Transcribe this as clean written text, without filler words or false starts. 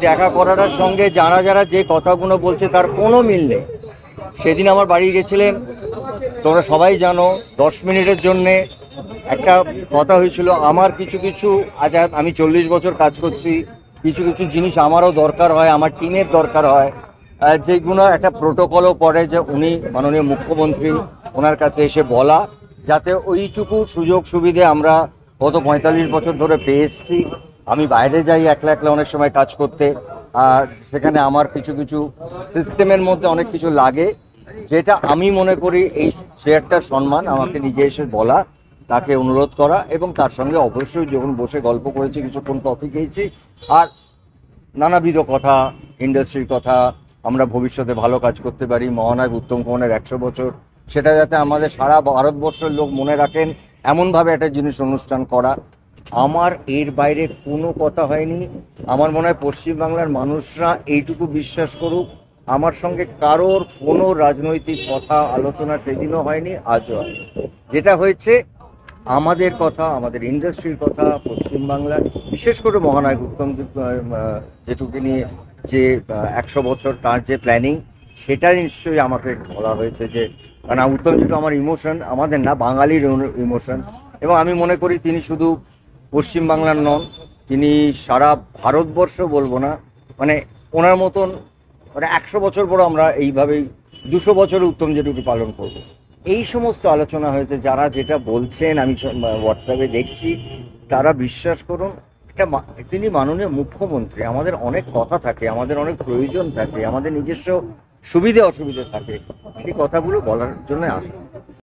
দেখা করাটার সঙ্গে যারা যারা যে কথাগুলো বলছে তার কোনো মিল নেই। সেদিন আমার বাড়ি গেছিলেন, তোমরা সবাই জানো, 10 মিনিটের জন্যে একটা কথা হয়েছিল। আমার কিছু কিছু, আজ আমি 40 বছর কাজ করছি, কিছু কিছু জিনিস আমারও দরকার হয়, আমার টিমের দরকার হয়, যেগুলো একটা প্রোটোকলও পড়ে, যে উনি মাননীয় মুখ্যমন্ত্রী, ওনার কাছে এসে বলা, যাতে ওইটুকু সুযোগ সুবিধে আমরা গত 45 বছর ধরে পেয়ে এসেছি। আমি বাইরে যাই একলা একলা অনেক সময় কাজ করতে, আর সেখানে আমার কিছু কিছু সিস্টেমের মধ্যে অনেক কিছু লাগে, যেটা আমি মনে করি এই চেয়ারটার সম্মান, আমাকে নিজে এসে বলা, তাকে অনুরোধ করা, এবং তার সঙ্গে অবশ্যই যখন বসে গল্প করেছি, কিছুক্ষণ কফি খেয়েছি, আর নানাবিধ কথা, ইন্ডাস্ট্রির কথা, আমরা ভবিষ্যতে ভালো কাজ করতে পারি, মহানায়ক উত্তম কুমারের 100 বছর, সেটা যাতে আমাদের সারা ভারতবর্ষের লোক মনে রাখেন, এমনভাবে একটা জিনিস অনুষ্ঠান করা। আমার এর বাইরে কোনো কথা হয়নি। আমার মনে হয় পশ্চিমবাংলার মানুষরা এইটুকু বিশ্বাস করুক, আমার সঙ্গে কারোর কোনো রাজনৈতিক কথা আলোচনা সেদিনও হয়নি, আজও হয়নি। যেটা হয়েছে আমাদের কথা, আমাদের ইন্ডাস্ট্রির কথা, পশ্চিমবাংলার, বিশেষ করে মহানায়ক উত্তম যেটুকু নিয়ে যে 100 বছর তার যে প্ল্যানিং, সেটা নিশ্চয়ই আমাকে বলা হয়েছে। যে কারণ উত্তম যেটু আমার ইমোশন, আমাদের না, বাঙালির ইমোশন। এবং আমি মনে করি তিনি শুধু পশ্চিমবাংলার নন, তিনি সারা ভারতবর্ষ, বলবো না, মানে ওনার মতন, মানে 100 বছর পর আমরা এইভাবেই 200 বছর উত্তম যেটুকু পালন করব। এই সমস্ত আলোচনা হয়েছে। যারা যেটা বলছেন আমি হোয়াটসঅ্যাপে দেখছি, তারা বিশ্বাস করুন, এটা তিনি মাননীয় মুখ্যমন্ত্রী, আমাদের অনেক কথা থাকে, আমাদের অনেক প্রয়োজন থাকে, আমাদের নিজস্ব সুবিধে অসুবিধে থাকে, সেই কথাগুলো বলার জন্য আসা।